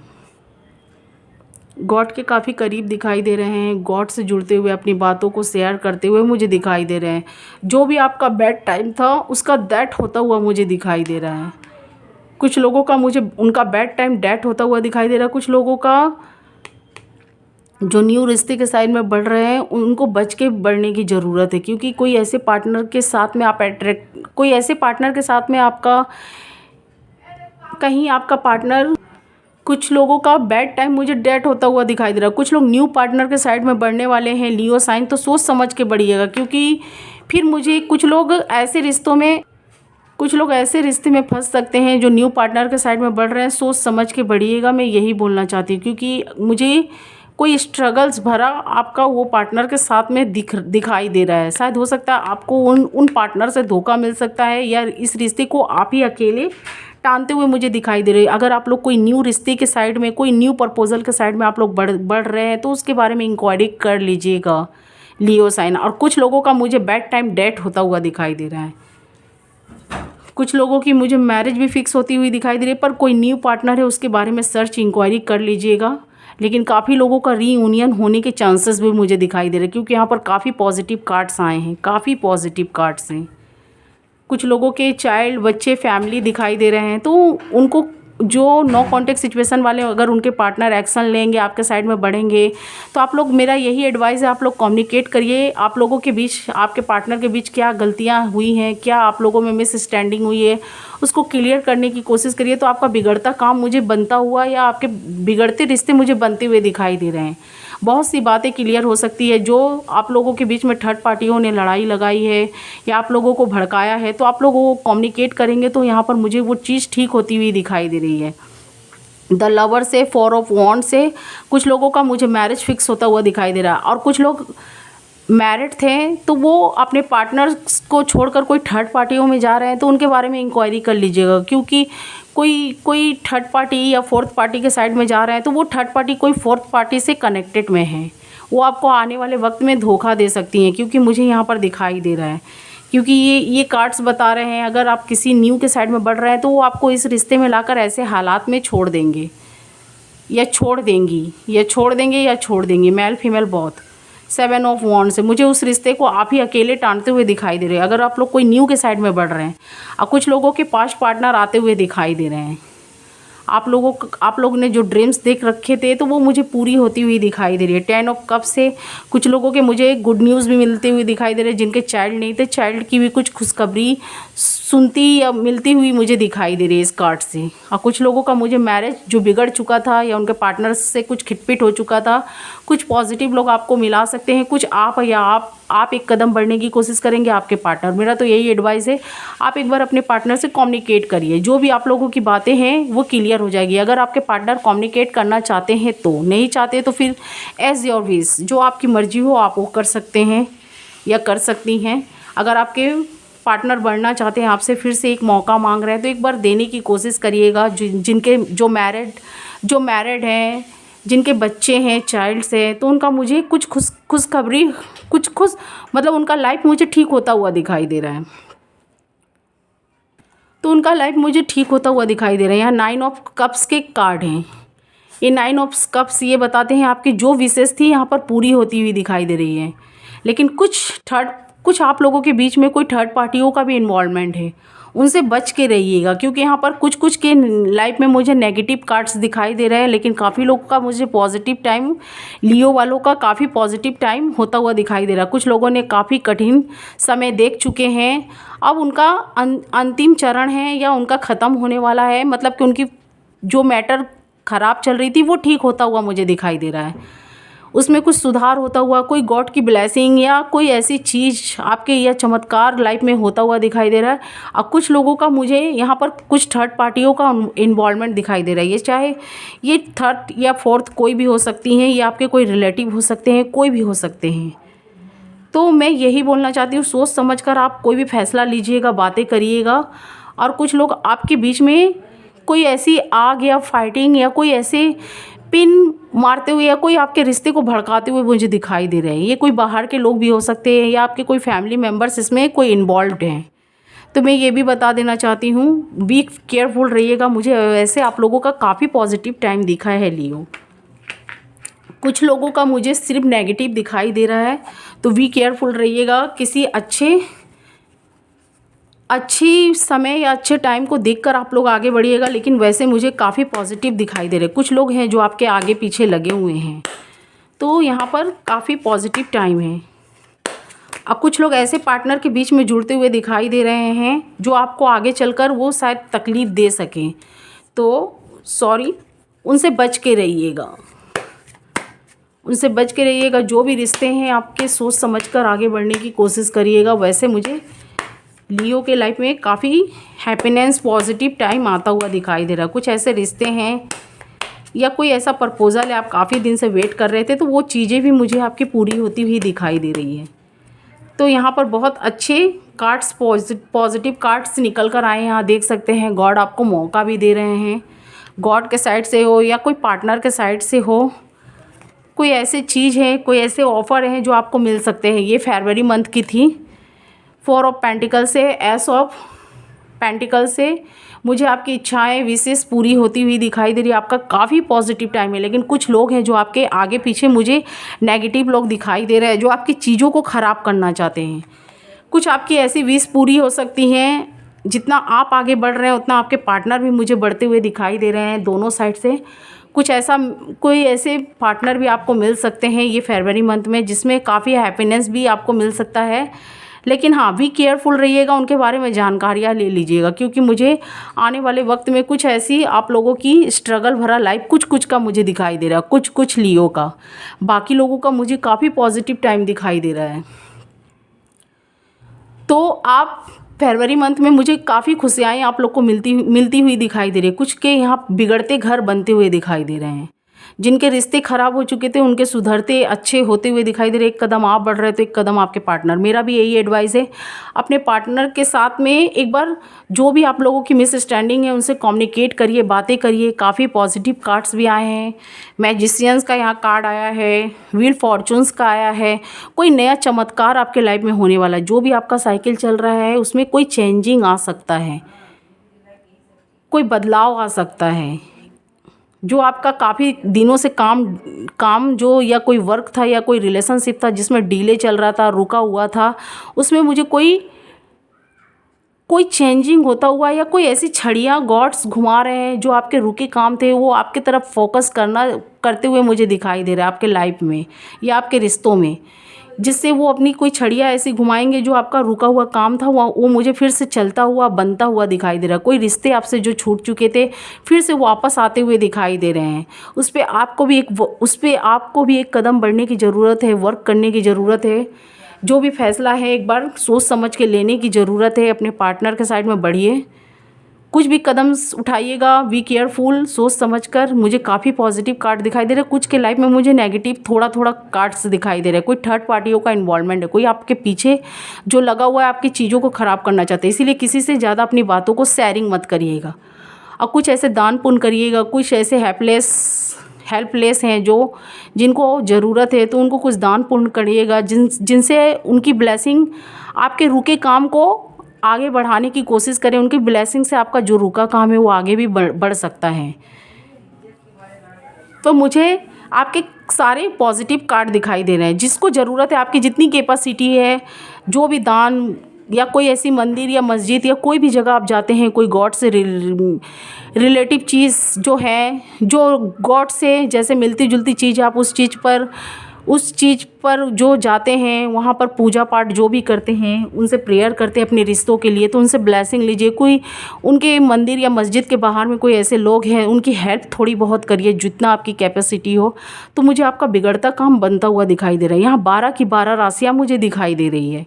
गॉड के काफ़ी करीब दिखाई दे रहे हैं, गॉड से जुड़ते हुए अपनी बातों को शेयर करते हुए मुझे दिखाई दे रहे हैं। जो भी आपका बैड टाइम था उसका दैट होता हुआ मुझे दिखाई दे रहा है। कुछ लोगों का मुझे उनका बैड टाइम डेट होता हुआ दिखाई दे रहा है, कुछ लोगों का जो न्यू रिश्ते के साइड में बढ़ रहे हैं उनको बच के बढ़ने की ज़रूरत है, क्योंकि कोई ऐसे पार्टनर के साथ में आप अट्रैक्ट कोई ऐसे पार्टनर के साथ में आपका कहीं आपका पार्टनर, कुछ लोगों का बैड टाइम मुझे डेट होता हुआ दिखाई दे रहा है। कुछ लोग न्यू पार्टनर के साइड में बढ़ने वाले हैं लियो साइन, तो सोच समझ के बढ़िएगा, क्योंकि फिर मुझे कुछ लोग ऐसे रिश्ते में फंस सकते हैं जो न्यू पार्टनर के साइड में बढ़ रहे हैं। सोच समझ के बढ़िएगा, मैं यही बोलना चाहती हूँ, क्योंकि मुझे कोई स्ट्रगल्स भरा आपका वो पार्टनर के साथ में दिखाई दे रहा है। शायद हो सकता है आपको उन पार्टनर से धोखा मिल सकता है, या इस रिश्ते को आप ही अकेले टानते हुए मुझे दिखाई दे रहे हैं। अगर आप लोग कोई न्यू रिश्ते के साइड में, कोई न्यू प्रपोजल के साइड में आप लोग बढ़ रहे हैं, तो उसके बारे में इंक्वायरी कर लीजिएगा लियो साइन। और कुछ लोगों का मुझे बैड टाइम डेट होता हुआ दिखाई दे रहा है। कुछ लोगों की मुझे मैरिज भी फिक्स होती हुई दिखाई दे रही है, पर कोई न्यू पार्टनर है उसके बारे में सर्च इंक्वायरी कर लीजिएगा। लेकिन काफ़ी लोगों का रीयूनियन होने के चांसेस भी मुझे दिखाई दे रहे हैं, क्योंकि यहाँ पर काफ़ी पॉजिटिव कार्ड्स आए हैं, काफ़ी पॉजिटिव कार्ड्स हैं। कुछ लोगों के चाइल्ड, बच्चे, फैमिली दिखाई दे रहे हैं, तो उनको जो नो कॉन्टेक्ट सिचुएशन वाले, अगर उनके पार्टनर एक्शन लेंगे, आपके साइड में बढ़ेंगे, तो आप लोग, मेरा यही एडवाइस है, आप लोग कम्युनिकेट करिए। आप लोगों के बीच, आपके पार्टनर के बीच क्या गलतियां हुई हैं, क्या आप लोगों में मिसअंडरस्टैंडिंग हुई है, उसको क्लियर करने की कोशिश करिए। तो आपका बिगड़ता काम मुझे बनता हुआ, या आपके बिगड़ते रिश्ते मुझे बनते हुए दिखाई दे रहे हैं। बहुत सी बातें क्लियर हो सकती है। जो आप लोगों के बीच में थर्ड पार्टियों ने लड़ाई लगाई है या आप लोगों को भड़काया है, तो आप लोग वो कम्युनिकेट करेंगे, तो यहाँ पर मुझे वो चीज़ ठीक होती हुई दिखाई दे रही है। द लवर से, 4 ऑफ वॉन्ड से कुछ लोगों का मुझे मैरिज फिक्स होता हुआ दिखाई दे रहा है। और कुछ लोग मैरिड थे, तो वो अपने पार्टनर्स को छोड़कर कोई थर्ड पार्टियों में जा रहे हैं, तो उनके बारे में इंक्वायरी कर लीजिएगा, क्योंकि कोई थर्ड पार्टी या फोर्थ पार्टी के साइड में जा रहे हैं, तो वो थर्ड पार्टी कोई फोर्थ पार्टी से कनेक्टेड में है। वो आपको आने वाले वक्त में धोखा दे सकती हैं, क्योंकि मुझे यहाँ पर दिखाई दे रहा है। क्योंकि ये कार्ड्स बता रहे हैं, अगर आप किसी न्यू के साइड में बढ़ रहे हैं, तो वो आपको इस रिश्ते में लाकर ऐसे हालात में छोड़ देंगे या छोड़ देंगी, या छोड़ देंगे या छोड़ देंगी, मेल फीमेल बहुत। 7 ऑफ वॉन्ड से मुझे उस रिश्ते को आप ही अकेले टानते हुए दिखाई दे रहे हैं, अगर आप लोग कोई न्यू के साइड में बढ़ रहे हैं। और कुछ लोगों के पास्ट पार्टनर आते हुए दिखाई दे रहे हैं। आप लोगों ने जो ड्रीम्स देख रखे थे, तो वो मुझे पूरी होती हुई दिखाई दे रही है। 10 ऑफ कप से कुछ लोगों के मुझे गुड न्यूज़ भी मिलते हुए दिखाई दे रहे हैं। जिनके चाइल्ड नहीं थे, चाइल्ड की भी कुछ खुशखबरी सुनती या मिलती हुई मुझे दिखाई दे रही है इस कार्ड से। और कुछ लोगों का मुझे मैरिज जो बिगड़ चुका था, या उनके पार्टनर्स से कुछ खिटपिट हो चुका था, कुछ पॉजिटिव लोग आपको मिला सकते हैं। कुछ आप एक कदम बढ़ने की कोशिश करेंगे, आपके पार्टनर। मेरा तो यही एडवाइस है, आप एक बार अपने पार्टनर से कम्युनिकेट करिए। जो भी आप लोगों की बातें हैं वो क्लियर हो जाएगी। अगर आपके पार्टनर कम्युनिकेट करना चाहते हैं तो, नहीं चाहते तो फिर एज योर विश, जो आपकी मर्जी हो आप वो कर सकते हैं या कर सकती हैं। अगर आपके पार्टनर बढ़ना चाहते हैं, आपसे फिर से एक मौका मांग रहे हैं, तो एक बार देने की कोशिश करिएगा। जो मैरिड हैं, जिनके बच्चे हैं, चाइल्ड्स हैं, तो उनका मुझे कुछ खुशखबरी, मतलब उनका लाइफ मुझे ठीक होता हुआ दिखाई दे रहा है। तो उनका लाइफ मुझे ठीक होता हुआ दिखाई दे रहा है। यहाँ 9 ऑफ कप्स के कार्ड हैं। ये 9 ऑफ कप्स ये बताते हैं आपकी जो विशेष थी यहाँ पर पूरी होती हुई दिखाई दे रही है। लेकिन कुछ आप लोगों के बीच में कोई थर्ड पार्टियों का भी इन्वॉल्वमेंट है, उनसे बच के रहिएगा। क्योंकि यहाँ पर कुछ के लाइफ में मुझे नेगेटिव कार्ड्स दिखाई दे रहे हैं, लेकिन काफ़ी लोगों का मुझे पॉजिटिव टाइम, लियो वालों का काफ़ी पॉजिटिव टाइम होता हुआ दिखाई दे रहा है। कुछ लोगों ने काफ़ी कठिन समय देख चुके हैं, अब उनका अंतिम चरण है या उनका ख़त्म होने वाला है। मतलब कि उनकी जो मैटर ख़राब चल रही थी वो ठीक होता हुआ मुझे दिखाई दे रहा है, उसमें कुछ सुधार होता हुआ, कोई गॉड की ब्लेसिंग या कोई ऐसी चीज़ आपके या चमत्कार लाइफ में होता हुआ दिखाई दे रहा है। और कुछ लोगों का मुझे यहाँ पर कुछ थर्ड पार्टियों का इन्वॉल्वमेंट दिखाई दे रहा है। ये चाहे ये थर्ड या फोर्थ कोई भी हो सकती हैं, ये आपके कोई रिलेटिव हो सकते हैं, कोई भी हो सकते हैं। तो मैं यही बोलना चाहती हूँ, सोच समझ कर आप कोई भी फैसला लीजिएगा, बातें करिएगा। और कुछ लोग आपके बीच में कोई ऐसी आग या फाइटिंग या कोई ऐसे पिन मारते हुए या कोई आपके रिश्ते को भड़काते हुए मुझे दिखाई दे रहे हैं। ये कोई बाहर के लोग भी हो सकते हैं या आपके कोई फैमिली मेम्बर्स इसमें कोई इन्वॉल्व्ड हैं। तो मैं ये भी बता देना चाहती हूँ, बी केयरफुल रहिएगा। मुझे वैसे आप लोगों का काफ़ी पॉजिटिव टाइम दिखा है लियो। कुछ लोगों का मुझे सिर्फ नेगेटिव दिखाई दे रहा है, तो बी केयरफुल रहिएगा। किसी अच्छी समय या अच्छे टाइम को देखकर आप लोग आगे बढ़िएगा। लेकिन वैसे मुझे काफ़ी पॉजिटिव दिखाई दे रहे हैं। कुछ लोग हैं जो आपके आगे पीछे लगे हुए हैं, तो यहाँ पर काफ़ी पॉजिटिव टाइम है। अब कुछ लोग ऐसे पार्टनर के बीच में जुड़ते हुए दिखाई दे रहे हैं जो आपको आगे चलकर वो शायद तकलीफ़ दे सकें, तो सॉरी, उनसे बच के रहिएगा, उनसे बच के रहिएगा। जो भी रिश्ते हैं आपके सोच समझकर आगे बढ़ने की कोशिश करिएगा। वैसे मुझे लियो के लाइफ में काफ़ी हैप्पीनेस पॉजिटिव टाइम आता हुआ दिखाई दे रहा है। कुछ ऐसे रिश्ते हैं या कोई ऐसा प्रपोज़ल है आप काफ़ी दिन से वेट कर रहे थे, तो वो चीज़ें भी मुझे आपकी पूरी होती हुई दिखाई दे रही है। तो यहाँ पर बहुत अच्छे कार्ड्स, पॉजिटिव कार्ड्स निकल कर आए हैं। यहाँ देख सकते हैं गॉड आपको मौका भी दे रहे हैं। गॉड के साइड से हो या कोई पार्टनर के साइड से हो, कोई ऐसी चीज़ है, कोई ऐसे ऑफ़र हैं जो आपको मिल सकते हैं। ये फरवरी मंथ की थी। 4 ऑफ पेंटिकल से, एस ऑफ पेंटिकल से मुझे आपकी इच्छाएं, विशेष पूरी होती हुई दिखाई दे रही है। आपका काफ़ी पॉजिटिव टाइम है, लेकिन कुछ लोग हैं जो आपके आगे पीछे मुझे नेगेटिव लोग दिखाई दे रहे हैं, जो आपकी चीज़ों को ख़राब करना चाहते हैं। कुछ आपकी ऐसी विश पूरी हो सकती हैं, जितना आप आगे बढ़ रहे हैं उतना आपके पार्टनर भी मुझे बढ़ते हुए दिखाई दे रहे हैं दोनों साइड से। कुछ ऐसा, कोई ऐसे पार्टनर भी आपको मिल सकते हैं ये फरवरी मंथ में, जिसमें काफ़ी हैप्पीनेस भी आपको मिल सकता है। लेकिन हाँ, बी केयरफुल रहिएगा, उनके बारे में जानकारियाँ ले लीजिएगा, क्योंकि मुझे आने वाले वक्त में कुछ ऐसी आप लोगों की स्ट्रगल भरा लाइफ कुछ कुछ का मुझे दिखाई दे रहा है, कुछ कुछ लियो का। बाकी लोगों का मुझे काफ़ी पॉजिटिव टाइम दिखाई दे रहा है। तो आप फरवरी मंथ में मुझे काफ़ी खुशियाँ आप लोग को मिलती हुई दिखाई दे रही है। कुछ के यहाँ बिगड़ते घर बनते हुए दिखाई दे रहे हैं। जिनके रिश्ते ख़राब हो चुके थे उनके सुधरते, अच्छे होते हुए दिखाई दे रहे। एक कदम आप बढ़ रहे तो एक कदम आपके पार्टनर। मेरा भी यही एडवाइस है, अपने पार्टनर के साथ में एक बार जो भी आप लोगों की मिसअंडरस्टैंडिंग है उनसे कम्युनिकेट करिए, बातें करिए। काफ़ी पॉजिटिव कार्ड्स भी आए हैं। मैजिशियंस का यहाँ कार्ड आया है, व्हील फॉर्चून्स का आया है। कोई नया चमत्कार आपके लाइफ में होने वाला है। जो भी आपका साइकिल चल रहा है उसमें कोई चेंजिंग आ सकता है, कोई बदलाव आ सकता है। जो आपका काफ़ी दिनों से काम जो, या कोई वर्क था या कोई रिलेशनशिप था जिसमें डिले चल रहा था, रुका हुआ था, उसमें मुझे कोई चेंजिंग होता हुआ, या कोई ऐसी छड़ियाँ गॉड्स घुमा रहे हैं जो आपके रुके काम थे वो आपकी तरफ फोकस करते हुए मुझे दिखाई दे रहा है आपके लाइफ में या आपके रिश्तों में, जिससे वो अपनी कोई छड़ियाँ ऐसी घुमाएंगे जो आपका रुका हुआ काम था वो मुझे फिर से चलता हुआ, बनता हुआ दिखाई दे रहा है। कोई रिश्ते आपसे जो छूट चुके थे फिर से वापस आते हुए दिखाई दे रहे हैं। उस पर आपको भी एक कदम बढ़ने की ज़रूरत है, वर्क करने की ज़रूरत है। जो भी फैसला है एक बार सोच समझ के लेने की ज़रूरत है। अपने पार्टनर के साइड में बढ़िए, कुछ भी कदम उठाइएगा बी केयरफुल, सोच समझकर। मुझे काफ़ी पॉजिटिव कार्ड दिखाई दे रहे हैं। कुछ के लाइफ में मुझे नेगेटिव थोड़ा थोड़ा कार्ड्स दिखाई दे रहे हैं। कोई थर्ड पार्टियों का इन्वॉल्वमेंट है, कोई आपके पीछे जो लगा हुआ है आपकी चीज़ों को ख़राब करना चाहते हैं। इसीलिए किसी से ज़्यादा अपनी बातों को शेयरिंग मत करिएगा। और कुछ ऐसे दान पुण्य करिएगा। कुछ ऐसे हेल्पलेस हैं जिनको ज़रूरत है, तो उनको कुछ दान पुण्य करिएगा, जिनसे उनकी ब्लेसिंग आपके रुके काम को आगे बढ़ाने की कोशिश करें। उनकी ब्लेसिंग से आपका जो रुका काम है वो आगे भी बढ़ सकता है। तो मुझे आपके सारे पॉजिटिव कार्ड दिखाई दे रहे हैं। जिसको ज़रूरत है, आपकी जितनी कैपेसिटी है, जो भी दान या कोई ऐसी मंदिर या मस्जिद या कोई भी जगह आप जाते हैं, कोई गॉड से रिलेटिव चीज़ जो है, जो गॉड से जैसे मिलती जुलती चीज़, आप उस चीज़ पर जो जाते हैं, वहाँ पर पूजा पाठ जो भी करते हैं, उनसे प्रेयर करते हैं अपने रिश्तों के लिए, तो उनसे ब्लेसिंग लीजिए। कोई उनके मंदिर या मस्जिद के बाहर में कोई ऐसे लोग हैं, उनकी हेल्प थोड़ी बहुत करिए जितना आपकी कैपेसिटी हो। तो मुझे आपका बिगड़ता काम बनता हुआ दिखाई दे रहा है। यहाँ 12 की 12 राशियाँ मुझे दिखाई दे रही है।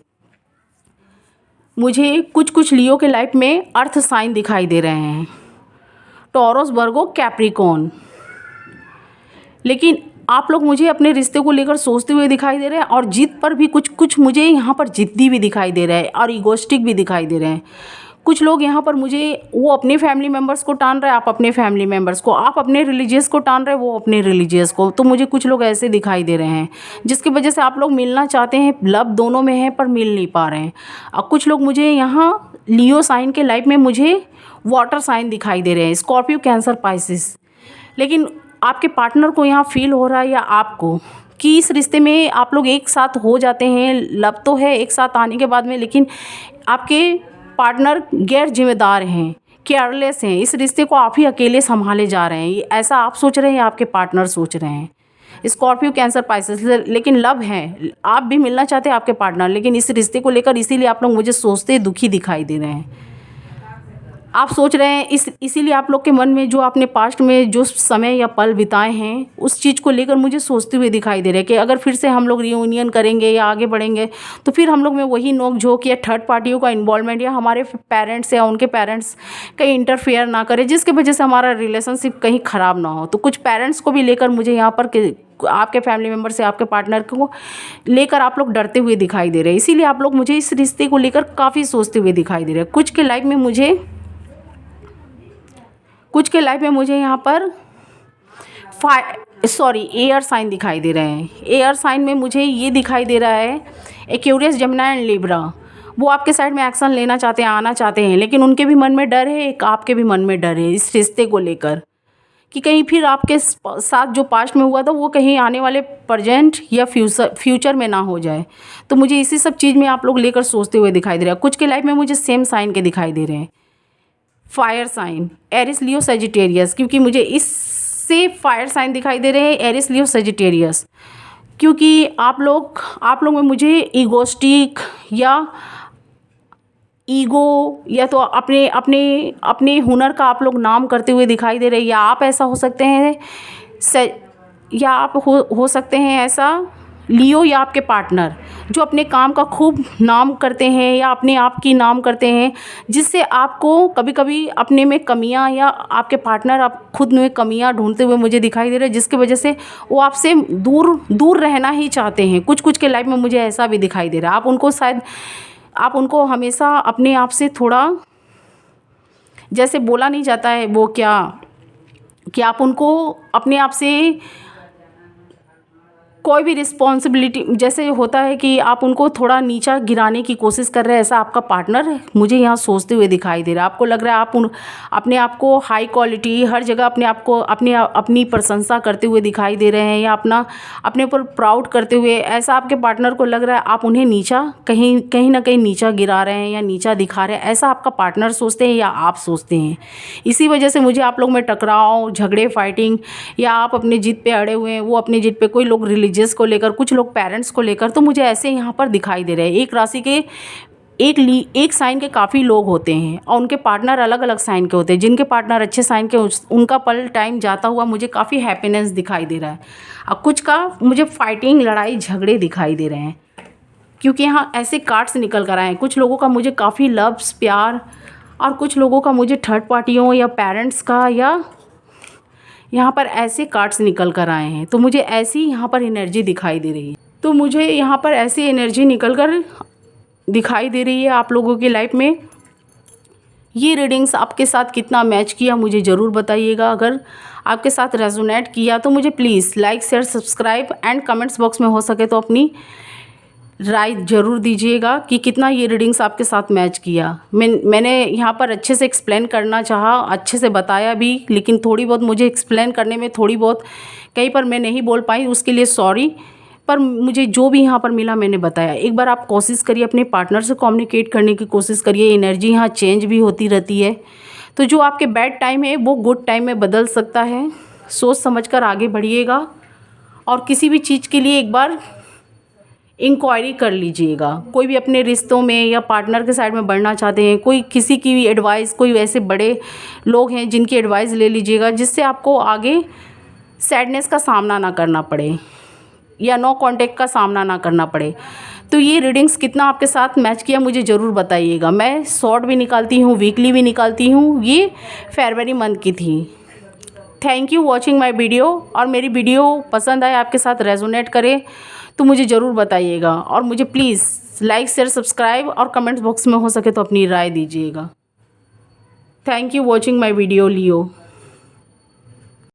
मुझे कुछ लियो के लाइफ में अर्थ साइन दिखाई दे रहे हैं, टॉरस, वर्गो, कैप्रिकॉर्न। लेकिन आप लोग मुझे अपने रिश्ते को लेकर सोचते हुए दिखाई दे रहे हैं, और जिद पर भी कुछ मुझे यहाँ पर जिद्दी भी दिखाई दे रहा है और इगोस्टिक भी दिखाई दे रहे हैं। कुछ लोग यहाँ पर मुझे, वो अपने फैमिली मेम्बर्स को टान रहे हैं, आप अपने फैमिली मेम्बर्स को, आप अपने रिलीजियस को टान रहे हैं, वो अपने रिलीजियस को। तो मुझे कुछ लोग ऐसे दिखाई दे रहे हैं जिसकी वजह से आप लोग मिलना चाहते हैं, लव दोनों में है पर मिल नहीं पा रहे हैं। और कुछ लोग मुझे यहाँ लियो साइन के लाइफ में मुझे वाटर साइन दिखाई दे रहे हैं, स्कॉर्पियो, कैंसर, पाइसिस। लेकिन आपके पार्टनर को यहाँ फील हो रहा है या आपको कि इस रिश्ते में आप लोग एक साथ हो जाते हैं, लव तो है एक साथ आने के बाद में, लेकिन आपके पार्टनर गैर जिम्मेदार हैं, केयरलेस हैं। इस रिश्ते को आप ही अकेले संभाले जा रहे हैं, ऐसा आप सोच रहे हैं या आपके पार्टनर सोच रहे हैं। स्कॉर्पियो, कैंसर, पाइसेस, लेकिन लव है, आप भी मिलना चाहते हैं आपके पार्टनर, लेकिन इस रिश्ते को लेकर इसीलिए आप लोग मुझे सोचते दुखी दिखाई दे रहे हैं। आप सोच रहे हैं इसीलिए आप लोग के मन में जो आपने पास्ट में जो समय या पल बिताए हैं उस चीज़ को लेकर मुझे सोचते हुए दिखाई दे रहे हैं कि अगर फिर से हम लोग रियूनियन करेंगे या आगे बढ़ेंगे तो फिर हम लोग में वही नोक झोंक या थर्ड पार्टियों का इन्वॉल्वमेंट या हमारे पेरेंट्स या उनके पेरेंट्स कहीं इंटरफेयर ना करें, जिसकी वजह से हमारा रिलेशनशिप कहीं ख़राब ना हो। तो कुछ पेरेंट्स को भी लेकर मुझे यहाँ पर आपके फैमिली मेम्बर से आपके पार्टनर को लेकर आप लोग डरते हुए दिखाई दे रहे हैं, इसीलिए आप लोग मुझे इस रिश्ते को लेकर काफ़ी सोचते हुए दिखाई दे रहे हैं। कुछ के लाइफ में मुझे यहाँ पर एयर साइन दिखाई दे रहे हैं। एयर साइन में मुझे ये दिखाई दे रहा है एक्वेरियस, जमुना एंड लिब्रा। वो आपके साइड में एक्शन लेना चाहते हैं, आना चाहते हैं, लेकिन उनके भी मन में डर है, एक आपके भी मन में डर है इस रिश्ते को लेकर कि कहीं फिर आपके साथ जो पास्ट में हुआ था वो कहीं आने वाले प्रेजेंट या फ्यूचर में ना हो जाए। तो मुझे इसी सब चीज़ में आप लोग लेकर सोचते हुए दिखाई दे रहा है। कुछ के लाइफ में मुझे सेम साइन के दिखाई दे रहे हैं, फायर साइन, एरिस, लियो, सेजिटेरियस, क्योंकि मुझे इससे फायर साइन दिखाई दे रहे हैं, एरिस, लियो, सेजिटेरियस, क्योंकि आप लोग में मुझे ईगोस्टिक या तो अपने हुनर का आप लोग नाम करते हुए दिखाई दे रहे हैं, या आप ऐसा हो सकते हैं या आप हो सकते हैं ऐसा लियो या आपके पार्टनर जो अपने काम का खूब नाम करते हैं या अपने आप की नाम करते हैं, जिससे आपको कभी कभी अपने में कमियां या आपके पार्टनर आप खुद में कमियां ढूंढते हुए मुझे दिखाई दे रहे हैं, जिसकी वजह से वो आपसे दूर रहना ही चाहते हैं। कुछ के लाइफ में मुझे ऐसा भी दिखाई दे रहा है। आप उनको हमेशा अपने आप से थोड़ा, जैसे बोला नहीं जाता है वो क्या कि आप उनको अपने आप से कोई भी रिस्पॉन्सिबिलिटी, जैसे होता है कि आप उनको थोड़ा नीचा गिराने की कोशिश कर रहे हैं, ऐसा आपका पार्टनर मुझे यहाँ सोचते हुए दिखाई दे रहा है। आपको लग रहा है आप अपने आप को हाई क्वालिटी हर जगह अपने आप को अपनी प्रशंसा करते हुए दिखाई दे रहे हैं, या अपने ऊपर प्राउड करते हुए, ऐसा आपके पार्टनर को लग रहा है आप उन्हें नीचा कहीं ना कहीं नीचा गिरा रहे हैं या नीचा दिखा रहे हैं, ऐसा आपका पार्टनर सोचते हैं या आप सोचते हैं। इसी वजह से मुझे आप लोग में टकराव, झगड़े, फाइटिंग, या आप अपने जिद पे अड़े हुए हैं, वो अपने जिद पे, कोई लोग रिलीजियस को लेकर, कुछ लोग पेरेंट्स को लेकर, तो मुझे ऐसे यहाँ पर दिखाई दे रहे हैं। एक राशि के एक साइन के काफ़ी लोग होते हैं और उनके पार्टनर अलग अलग साइन के होते हैं। जिनके पार्टनर अच्छे साइन के उनका पल टाइम जाता हुआ मुझे काफ़ी हैप्पीनेस दिखाई दे रहा है, और कुछ का मुझे फाइटिंग, लड़ाई झगड़े दिखाई दे रहे हैं, क्योंकि यहाँ ऐसे कार्ड्स निकल कर आए हैं। कुछ लोगों का मुझे काफ़ी लव्स, प्यार, और कुछ लोगों का मुझे थर्ड पार्टियों या पेरेंट्स का, या यहाँ पर ऐसे कार्ड्स निकल कर आए हैं। तो मुझे ऐसी यहाँ पर एनर्जी दिखाई दे रही है। तो मुझे यहाँ पर ऐसी एनर्जी निकल कर दिखाई दे रही है आप लोगों की लाइफ में। ये रीडिंग्स आपके साथ कितना मैच किया मुझे ज़रूर बताइएगा। अगर आपके साथ रेजोनेट किया तो मुझे please like, share, subscribe and comments box में हो सके तो अपनी राय ज़रूर दीजिएगा कि कितना ये रीडिंग्स आपके साथ मैच किया। मैंने यहाँ पर अच्छे से एक्सप्लेन करना चाहा, अच्छे से बताया भी, लेकिन थोड़ी बहुत मुझे एक्सप्लेन करने में थोड़ी बहुत कहीं पर मैं नहीं बोल पाई, उसके लिए सॉरी। पर मुझे जो भी यहाँ पर मिला मैंने बताया। एक बार आप कोशिश करिए, अपने पार्टनर से कम्युनिकेट करने की कोशिश करिए। एनर्जी यहाँ चेंज भी होती रहती है, तो जो आपके बैड टाइम है वो गुड टाइम में बदल सकता है। सोच समझ कर आगे बढ़िएगा, और किसी भी चीज़ के लिए एक बार इंक्वायरी कर लीजिएगा। कोई भी अपने रिश्तों में या पार्टनर के साइड में बढ़ना चाहते हैं, कोई किसी की भी एडवाइस, कोई ऐसे बड़े लोग हैं जिनकी एडवाइस ले लीजिएगा, जिससे आपको आगे सैडनेस का सामना ना करना पड़े या नो कांटेक्ट का सामना ना करना पड़े। तो ये रीडिंग्स कितना आपके साथ मैच किया मुझे ज़रूर बताइएगा। मैं शॉर्ट भी निकालती हूँ, वीकली भी निकालती हूँ। ये फरवरी मंथ की थी। Thank you watching my video. और मेरी वीडियो पसंद आए, आपके साथ रेजोनेट करे तो मुझे ज़रूर बताइएगा, और मुझे प्लीज़ लाइक, शेयर, सब्सक्राइब और कमेंट्स बॉक्स में हो सके तो अपनी राय दीजिएगा। Thank you watching my video Leo.